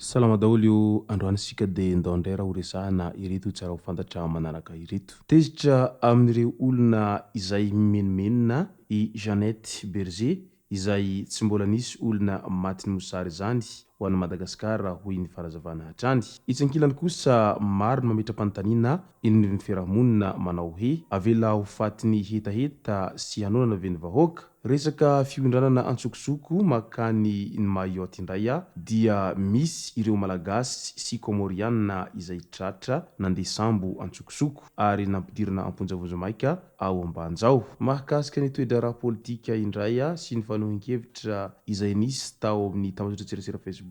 Salama daholo io androanisika dia ndao indray raha ho resahana ireto tsara ho fantatra manaraka ireto. Tezitra amin'ireo olona izay menomenona i Jeannette Berger izay tsy mbola nisy olona matin'ny mosary izany ho an'i Madagasikara hoy ny farazavana hatrany. Itsankilany kosa maro no mametra-panontaniana eny ny fiarahamonina manao hoe avela ho fatin'ny hetaheta sy hanonana ve ny vahoaka. Resaka fihondranana antsokosoko makany ny Mayotte indray dia misy ireo malagasy sy komoriana izay tratra nandeha sambo antsokosoko ary nampidirana amponjavonjomaika ao Ambanjao. Mahakasika ny toetra ara-politika indray sy ny fanohen-kevitra izay nisy tao amin'ny tambazotra tserasera Facebook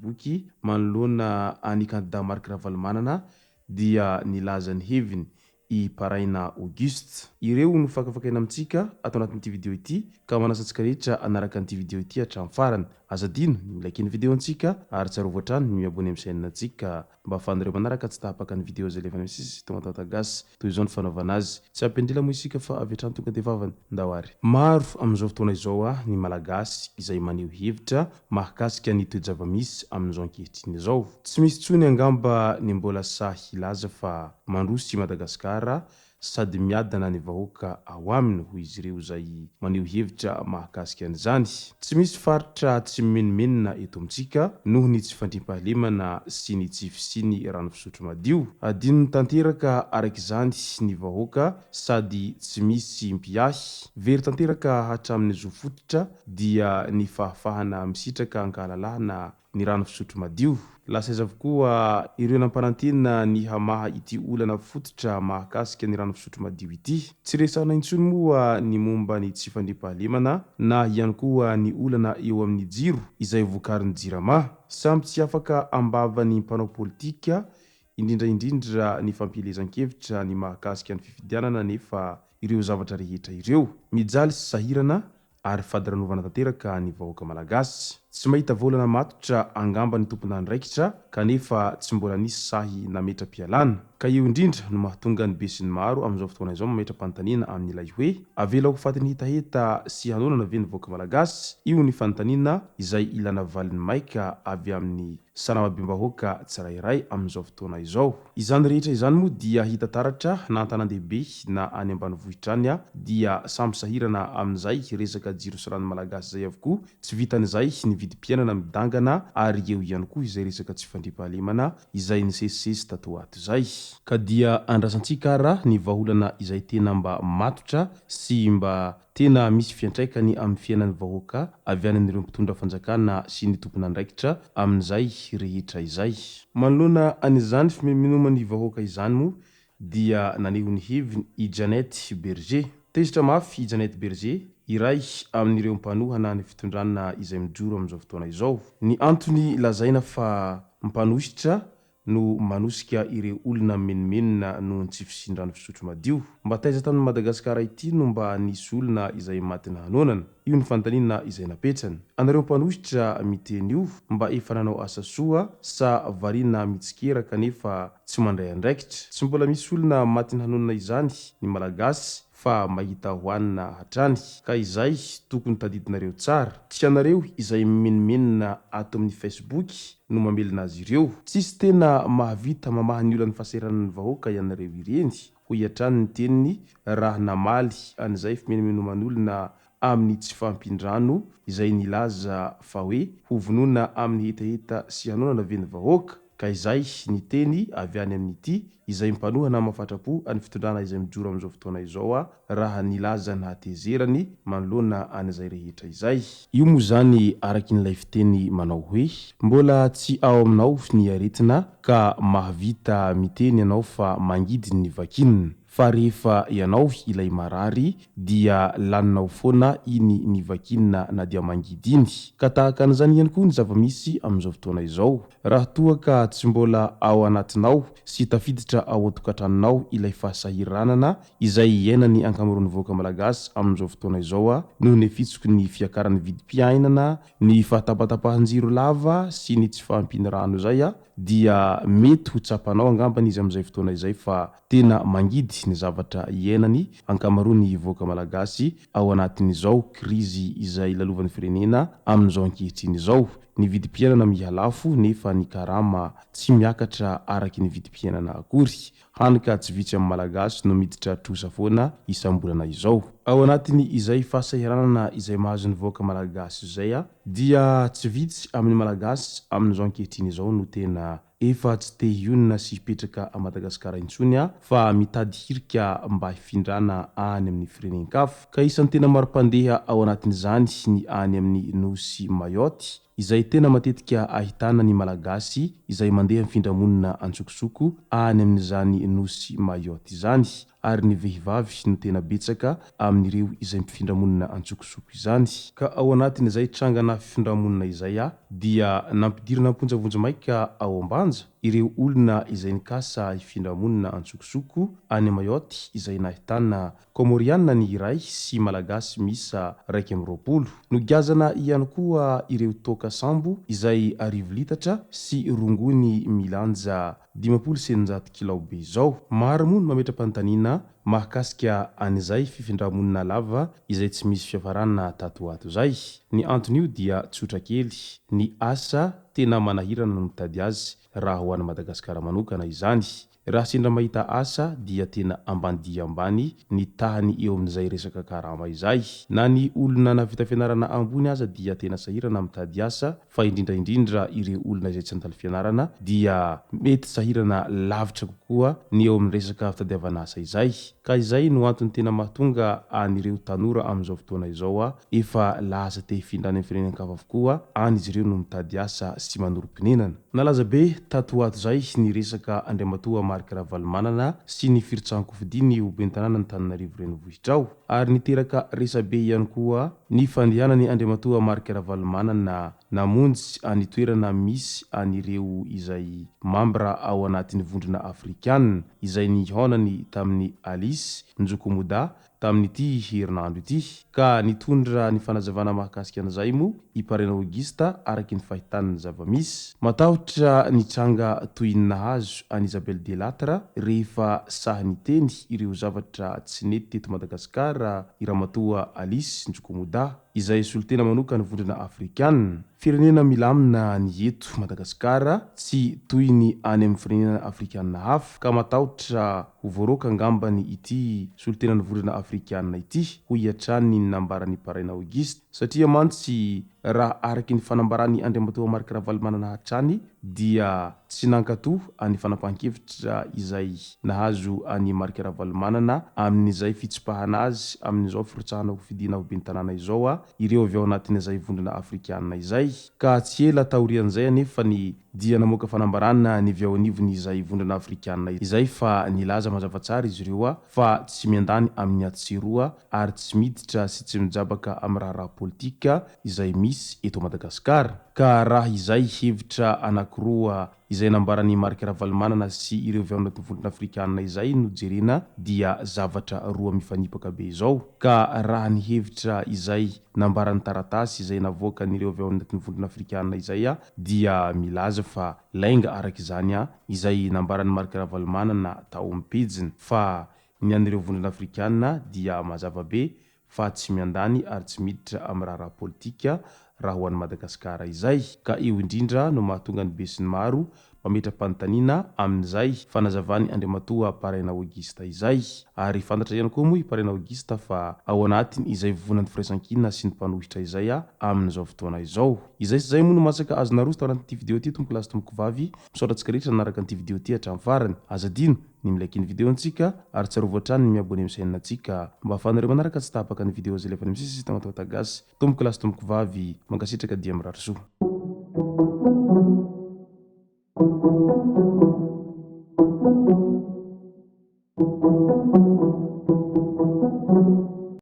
manoloana any kandida Marc Ravalomanana dia nilaza ny heviny i Paraina Auguste. Ireo no fakafakaina amintsika atao anatin'ity video ity ka manasantsika rehetra anaraka an'ity video ity hatramin'ny farany. Azadino ny like ny video antsika ary tsarovy hatrany ny miabony amin'ny chaîne antsika mba ahafahanareo manaraka tsy tahapaka ny video zay lefana misy tonga-tatagasy toy izao ny fanaovana azy. Tsy ampendrila moa isika fa avy hatrany tonga dia vavany ndahary. Maro amin'izao fotoana izao ny malagasy izay maneho hevitra mahakasika ny toe-java-misy amin'izao ankehitriny izao. Tsy misy tsony angamba ny mbola sahy hilaza fa mandrosy Madagasikara sady miadana ny vahoaka ao aminy hoy izy ireo izay maneho hevitra mahakasika an'izany. Tsy misy faritra tsy menomenona eto amintsika noho ny tsy fandriam-pahalemana sy ny tsy fisiany rano fisotro madio. Adino ny tanteraka araka izany ny vahoaka sady tsy misy mpiahy. Very tanteraka hatramin'ny zo fototra dia ny fahafahana misitraka ankahalalahana ny rano fisotro madio. Lasaiza avokoa ireo nampanantena ny hamaha ity olana fototra mahakasika ny rano fisotro madio ity. Tsy resahana intsony moa ny momba ny tsy fandriam-pahalemana na ihany koa ny olana eo amin'ny jiro izay vokarin'ny jirama. Samby tsy afaka ambava ny mpanao politika indrindra ny fampielezan-kevitra ny mahakasika ny fifidianana nefa ireo zavatra rehetra ireo mijaly sy sahirana ary fadiranovana tanteraka ny vahoaka malagasy. Tsy mahita volana matotra angamba ny tompon'andraikitra kanefa tsy mbola nisy sahy nametra-pialana. Ka eo indrindra no mahatonga ny be sy ny maro amin'izao fotoana izao mametra-panontaniana amin'ilay hoe avela ho fatin'ny hetaheta sy hanonana ve ny vahoaka malagasy. Io ny fanontaniana izay ilana valiny maika avy amin'ny sanamabem-bahoaka tsirairay amin'izao fotoana izao. Izany rehetra izany moa dia hita taratra na an-tanan-dehibe na any ambanivohitra any dia samby sahirana amin'izay resaka jiro sy rano malagasy izay avokoa. Tsy vitan'izay ny vidim-piainana midangana ary eo ihany koa izay resaka tsy fandriam-pahalemana izay nisesisesy tato ato izay. Ka dia andrasantsika ara ny vahaolana izay tena mba matotra sy mba tena misy fiantraikany amin'ny fiainan'ny vahoaka avy any amin'ireo mpitondra fanjakana sy ny tompon'andraikitra amin'izay rehetra izay. Manoloana an'izany fimenomenoman'ny vahoaka izany moa dia naneho ny heviny i Jeannette Berger. Tezitra mafy i Jeannette Berger iray amin'ireo mpanohana ny fitondrana izay mijoro amin'izao fotoana izao. Ny antony lazaina fa mpanositra no manosika ireo olona menomenona noho ny tsy fisian-drano fisotro madio. Mba taiza tamin'ny Madagasikara ity no mba nisy olona izay matina hanonana. Io ny fanontaniana izay napetrany. Anareo mpanositra miteny io mba efa nanao asa soa sa variana mitsikera kanefa tsy mandray andraikitra. Tsy mbola misy olona matina hanonana izany ny malagasy fa mahita hoanina hatrany ka izay tokony tadidinareo tsara. Tsy anareo izay menomenona ato amin'ny Facebook no mamelona azy ireo. Tsisy tena mahavita mamaha ny olana fahasahiranan'ny vahoaka ianareo ireny hoy hatrany ny teniny raha namaly an'izay fimenomenoman'olona amin'ny tsy fampindrano izay nilaza fa hoe hovonoina amin'ny hetaheta sy hanonana ve ny vahoaka. Ka izay ny teny avy any amin'ity izay mpanohana mahafatrapo any fitondrana izay mijoro amin'izao fotoana izao raha nilaza nahatezerany manoloana an'izay rehetra izay. Io moa zany araky n'ilay fiteny manao hoe mbola tsy ao aminao ny aretina ka mahavita miteny ianao fa mangidy ny vakinina. fa rehefa ianao ilay marary dia laninao foana iny ny vakinina na dia mangidy iny. Ka tahaka an'izany ihany koa ny zava-misy amin'izao fotoana izao. Raha toa ka tsy mbola ao anatinao sy tafiditra ao an-tokantranonao ilay fahasahiranana izay iainany ankamaroan'ny vahoaka malagasy amin'izao fotoana izao noho ny fitsoko ny fiakaran'ny vidim-piainana, ny fahatapatapahan-jiro lava sy ny tsy fahampiny rano izay dia mety ho tsapanao angambany izy amin'izay fotoana izay fa tena mangidy ny zavatra iainany ankamaroan'ny vahoaka malagasy ao anatin'izao krizy izay lalovan'ny firenena amin'izao ankehitriny izao. Ny vidim-piainana mihalafo nefa ny karama tsy miakatra araky ny vidim-piainana akory. Hany ka tsy vitsy amin'ny malagasy no miditra trosa foana isam-bolana izao. Ao anatiny izay fahasahiranana izay mahazo ny vahoaka malagasy izay dia tsy vitsy amin'ny malagasy amin'izao ankehitriny izao no tena efa tsy te hionina sy hipetraka a Madagasikara intsony fa mitady hirika mba hifindrana any amin'ny firenen-kafa. Ka isan'ny tena maro mpandeha ao anatin'izany ny any amin'ny nosy Mayotte izay tena matetika ahitana ny malagasy izay mandeha mifindra-monina antsokosoko any amin'izany nosy Mayotte izany. Ary ny vehivavy no tena betsaka amin'ireo izay mifindra-monina antsokosoko izany. Ka ao anatin'izay trangana fifindra-monina izay dia nampidirina amponjavonjy maika ao ambanja ireo olona izay nikasa hifindra-monina antsokosoko any Mayotte izay nahitana komoriana ny iray sy malagasy misa 120. Nogazana ihany koa ireo toka sambo izay 10 litatra sy rongony milanja 500 kilao be izao. Maro moa no mametra-panontaniana mahakasika an'izay fifindra-monina lava izay tsy misy fiafarana tato ato izay. Ny anton'io dia tsotra kely, ny asa tena manahirana no mitady azy raha ho an'i Madagasikara manokana izany. Raha sendra mahita asa dia tena ambany dia ambany ny tahany eo amin'izay resaka karama izay. Na ny olona navita fianarana ambony aza dia tena sahirana mitady asa fa indrindra ireo olona izay tsy nataly fianarana dia mety sahirana lavitra kokoa ny eo amin'ny resaka fitadiavana asa izay. Ka izay no antony tena mahatonga an'ireo tanora amin'izao fotoana izao efa lasa te hifindra any amin'ny firenen-kafa avokoa any izy ireo no mitady asa sy manorom-pinenana. Nalaza be tato ato izay ny resaka Andriamatoa Marc Ravalomanana sy ny firitsahan-kofidiany Oben'ny tanàna Antananarivo renivohitra ary niteraka resabe ihany koa ny fandehanany Andriamatoa Marc Ravalomanana namonjy any toerana misy an'ireo izay mambra ao anatin'ny vondrona afrikanina izay nihonany tamin'ny Alice Njokomoda tamin'ity herinandro ity. Ka nitondra ny fanazavana mahakasika an'izay moa i Parena Augusta araky ny fahitany ny zava-misy. Matahotra nitranga toy ny nahazo an'i Isabelle Delattre rehefa sahy niteny ireo zavatra tsy nety teto Madagasikara i Ramatoa Alice Njokomoda izay solotena manokana vondrona afrikanina. Firenena milamina ny eto Madagasikara tsy toy ny any amin'ny firenena afrikanina hafa ka matahotra ho voaroka angambany ity solotena ny vondrona afrikanina ity ho iatrany ny nambarany Parena Auguste satria mantsy raha araky ny fanambarany Andriamatoa Marc Ravalomanana hatrany dia tsy nankatoa any fanapahan-kevitra izay nahazo any Marc Ravalomanana amin'izay fitsipahana azy amin'izao firotsahana hofidiana Oben'ny tanàna izao ireo avy ao anatin'izay vondrona afrikanina izay. Ka tsy ela taorian'izay anefa ny dia namoaka fanambarana ny avy ao anivony izay vondrona afrikanina izay fa nilaza mazava tsara izy ireo fa tsy miandany amin'ny atsiroa ary tsy miditra sy tsy mijabaka amin'ny raharaha politika izay misy eto Madagasikara. Ka raha izay hevitra anankiroa izay nambarany Marc Ravalomanana sy ireo avy ao anatin'ny vondrona afrikanina izay no jerena dia zavatra roa mifanipaka be izao. Ka raha ny hevitra izay nambarany taratasy izay navoaka an'ireo avy ao anatin'ny vondrona afrikanina izay dia milaza fa lainga araka izany izay nambarany Marc Ravalomanana tao ampejiny fa ny an'ireo vondrona afrikanina dia mazava be fa tsy miandany ary tsy miditra amin'ny raharaha politika raha ho an'i Madagasikara izay. Ka eo indrindra no mahatonga ny be sy ny maro mametra-panontaniana amin'izay fanazavany Andriamatoa Parena Augusta izay. Ary fantatra ihany koa moa i Parena Augusta fa ao anatiny izay vovonan'ny firaisan-kina sy ny mpanohitra izay amin'izao fotoana izao. Izay sy izay moa no masaka azona roso tao anatin'ity video ity tompoko lasy tompoko vavy misaotra antsika rehetra nanaraka an'ity video ity hatramin'ny farany. Aza dino ny milaiky ny video antsika ary tsarovy hatrany ny miabone amin'ny chaîne antsika mba ahafahanareo manaraka tsy tapaka ny video zay lefa misy tamatatagasy. Tompoko lasy tompoko vavy mankasitraka dia mirary soa.